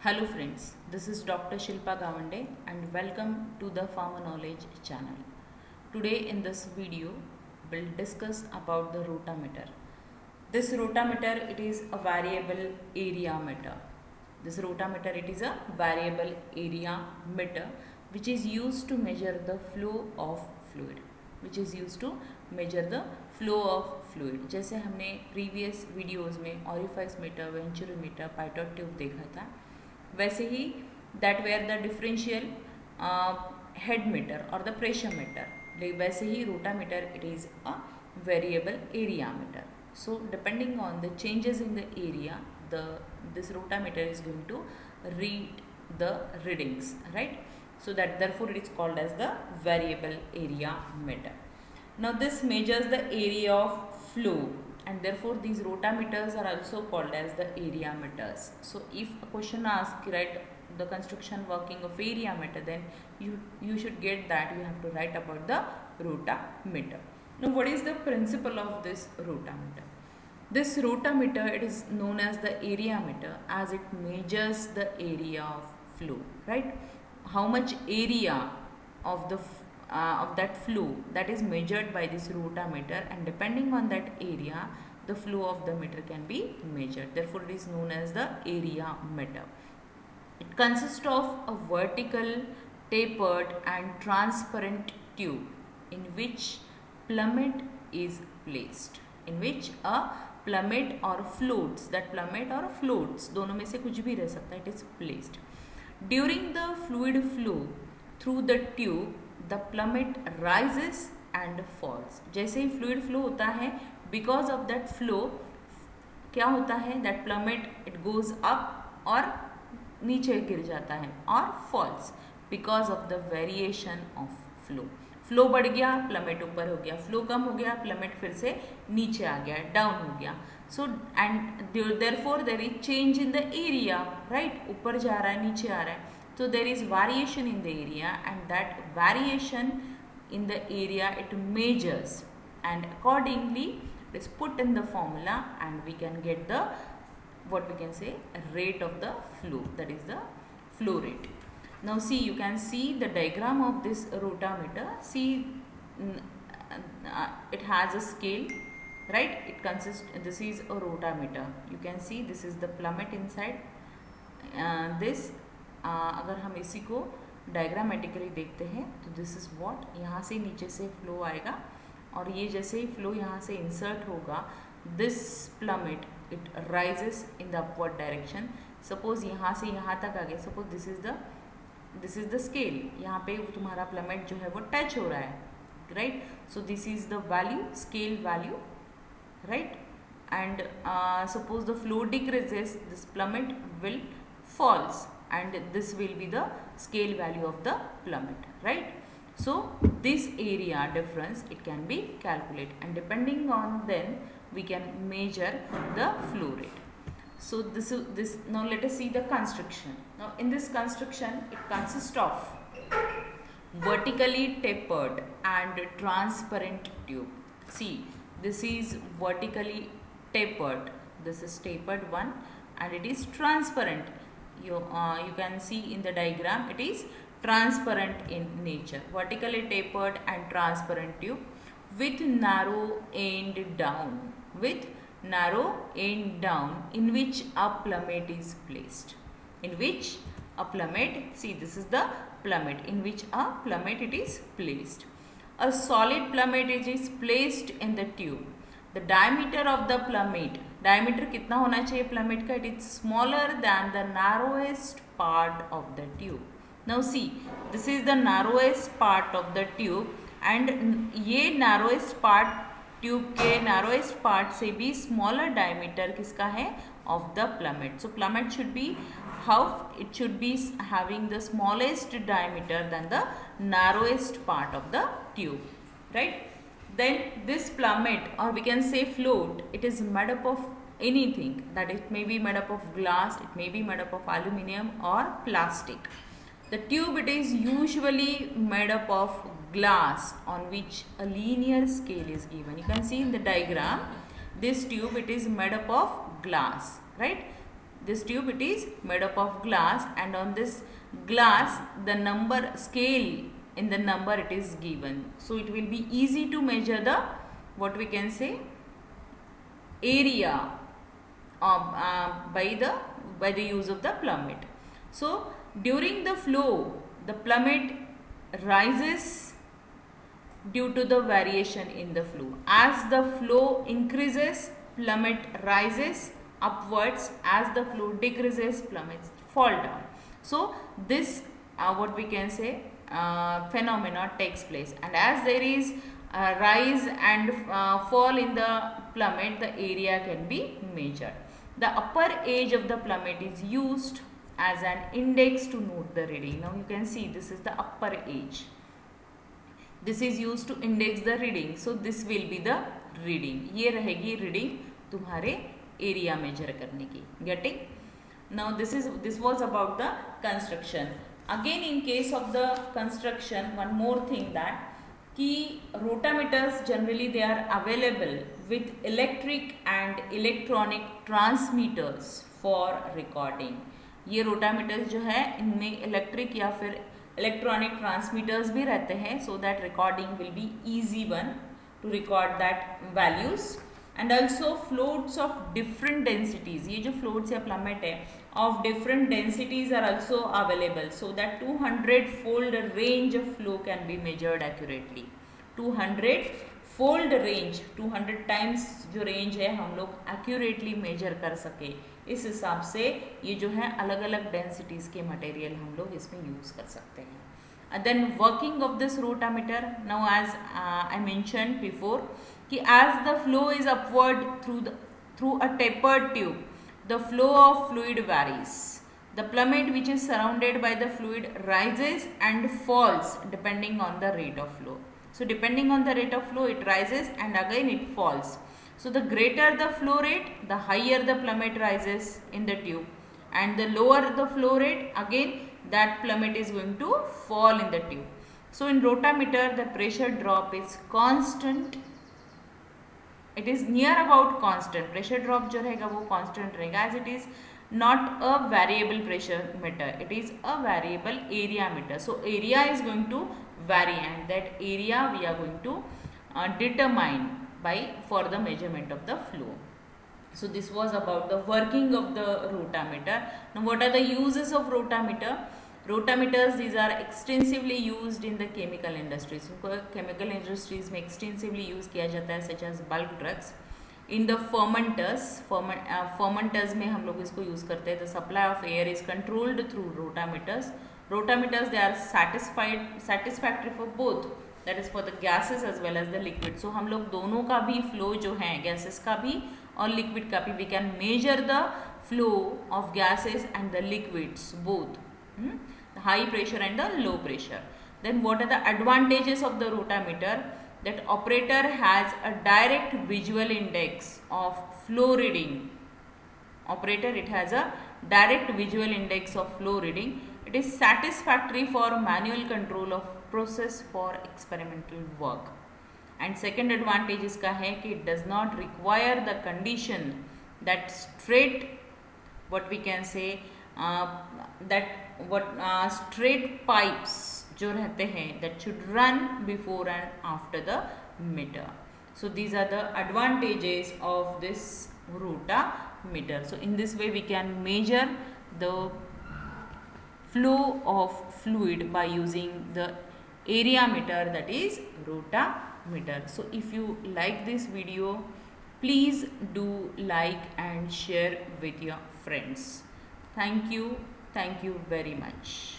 Hello friends, this is Dr. Shilpa Gawande and welcome to the Farmer Knowledge channel. Today in this video, we'll discuss about the rotameter. This rotameter, it is a variable area meter. This rotameter, it is a variable area meter which is used to measure the flow of fluid. जैसे हमने previous videos में orifice meter, venturimeter, pitot tube देखा था, वैसे ही that where the differential head meter और the pressure meter, वैसे ही rotameter it is a variable area meter. So depending on the changes in the area, this rotameter is going to read the readings, right? So that therefore it is called as the variable area meter. Now this measures the area of flow and therefore these rotameters are also called as the area meters. So if a question asks, write the construction working of area meter, then you should get that you have to write about the rotameter. Now what is the principle of this rotameter? This rotameter, it is known as the area meter as it measures the area of flow, right? How much area of the of that flow that is measured by this rotameter, and depending on that area the flow of the meter can be measured. Therefore it is known as the area meter. It consists of a vertical, tapered and transparent tube in which plummet is placed, in which a plummet or floats, that plummet or floats, दोनों में से कुछ भी रह सकता है, it is placed. During the fluid flow through the tube, the plummet rises and falls. जैसे ही fluid flow होता है, because of that flow क्या होता है, that plummet it goes up और नीचे गिर जाता है, और falls because of the variation of flow. Flow बढ़ गया, प्लमेट ऊपर हो गया, फ्लो कम हो गया, प्लमेट फिर से नीचे आ गया, डाउन हो गया. So and therefore there is change in the area, right? ऊपर जा रहा है, नीचे आ रहा है, so there is variation in the area, and that variation in the area it measures, and accordingly it is put in the formula and we can get the what we can say rate of the flow, that is the flow rate. Now see, you can see the diagram of this rotameter. See, it has a scale, right? It consists, this is a rotameter, you can see this is the plummet inside this. अगर हम इसी को diagrammatically देखते हैं तो this is what, यहाँ से नीचे से फ्लो आएगा और ये जैसे ही फ्लो यहाँ से इंसर्ट होगा, this plummet it rises in the upward direction. Suppose यहाँ से यहाँ तक आ गया, suppose this is the scale, यहाँ पे तुम्हारा प्लमेट जो है वो टच हो रहा है, right? So this is the value, scale value, right? And suppose the flow decreases, this plummet will falls and this will be the scale value of the plummet, right? So this area difference it can be calculated, and depending on then we can measure the flow rate. So this now let us see the construction. Now in this construction it consists of vertically tapered and transparent tube. See, this is vertically tapered, this is tapered one, and it is transparent. You can see in the diagram it is transparent in nature, vertically tapered and transparent tube with narrow end down, in which a plummet is placed, in which a plummet, see this is the plummet, in which a plummet it is placed. A solid plummet is placed in the tube. The diameter of the plummet, diameter कितना होना चाहिए plummet का, it is smaller than the narrowest part of the tube. Now see, this is the narrowest part of the tube, and ये narrowest part tube के narrowest part से भी smaller diameter किसका है, of the plummet. So plummet should be how it should be having the smallest diameter than the narrowest part of the tube, right? Then this plummet, or we can say float, it is made up of anything, that it may be made up of glass, it may be made up of aluminium or plastic. The tube it is usually made up of glass on which a linear scale is given. You can see in the diagram this tube it is made up of glass, right? This tube, it is made up of glass, and on this glass the number scale in the number it is given. So it will be easy to measure the, what we can say, area by the use of the plummet. So during the flow, the plummet rises due to the variation in the flow. As the flow increases, plummet rises upwards. As the flow decreases, plummets fall down. So this what we can say phenomena takes place, and as there is rise and fall in the plummet, the area can be measured. The upper edge of the plummet is used as an index to note the reading. Now you can see this is the upper edge. This is used to index the reading. So this will be the reading. ये रहेगी reading तुम्हारे area measure करने की. Getting? Now this was about the construction. Again, in case of the construction, one more thing that कि rotameters generally they are available with electric and electronic transmitters for recording. ये rotameters जो है इनमें electric या फिर electronic transmitters भी रहते हैं, so that recording will be easy one to record that values. And also floats of different densities, ये जो floats या plummet है of different densities are also available, so that 200 fold range of flow can be measured accurately. 200 fold range, 200 times जो range है हम लोग accurately measure कर सके, इस हिसाब से ये जो है अलग अलग densities के material हम लोग इसमें use कर सकते हैं. And then working of this rotameter, now as I mentioned before, कि as the flow is upward through a tapered tube, the flow of fluid varies. The plummet which is surrounded by the fluid rises and falls depending on the rate of flow. So depending on the rate of flow, it rises and again it falls. So the greater the flow rate, the higher the plummet rises in the tube, and the lower the flow rate, again that plummet is going to fall in the tube. So in rotameter, the pressure drop is constant. It is near about constant. Pressure drop जो रहेगा वो constant रहेगा, as it is not a variable pressure meter. It is a variable area meter. So area is going to vary, and that area we are going to determine for the measurement of the flow. So this was about the working of the rotameter. Now what are the uses of rotameter? Rotameters, these are extensively used in the chemical industries. Chemical industries में extensively use किया जाता है, such as bulk drugs. In the fermenters में हम लोग इसको use करते हैं. The supply of air is controlled through rotameters. Rotameters, they are satisfactory for both, that is for the gases as well as the liquid. So हम लोग दोनों का भी flow जो है, gases का भी और liquid का भी, we can measure the flow of gases and the liquids both. The high pressure and the low pressure. Then what are the advantages of the rotameter? That operator has a direct visual index of flow reading. Operator, it has a direct visual index of flow reading. It is satisfactory for manual control of process for experimental work. And second advantage इसका है कि it does not require the condition that straight, what we can say, straight pipes जो रहते हैं, that should run before and after the meter. So these are the advantages of this rotameter. So in this way we can measure the flow of fluid by using the area meter, that is rotameter. So if you like this video, please do like and share with your friends. Thank you very much.